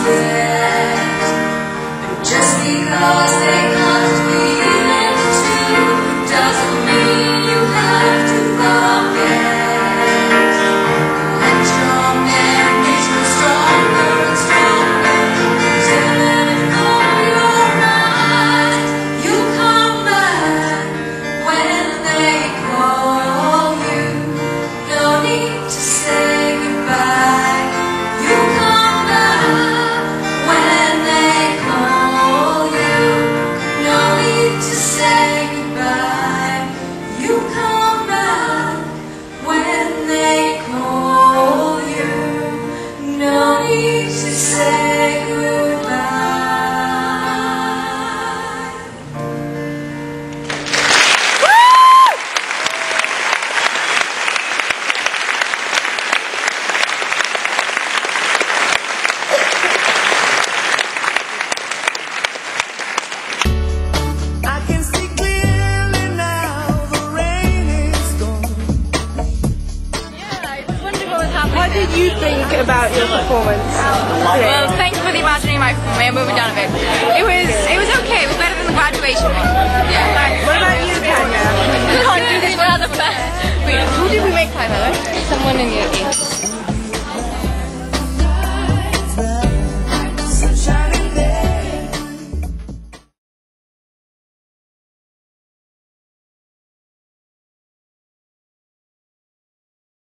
yes. And just because they can't feel it too doesn't mean you have to forget. Let your memories grow stronger and stronger. Still in for your eyes. You come back when they call you. No need to say goodbye. You come back when they call you. No need to say goodbye. You come back when they call you. No need to say goodbye. I can see clearly now the rain is gone. Yeah, I was wondering what was happening. What did you think about your performance today? Well, thanks for the imaginary microphone. We are moving down a bit. It was okay. It was better than the graduation one. Yeah, thanks. What about you, Tanya? We can't do this without the best. Wait, who did we make time of? Someone in your age.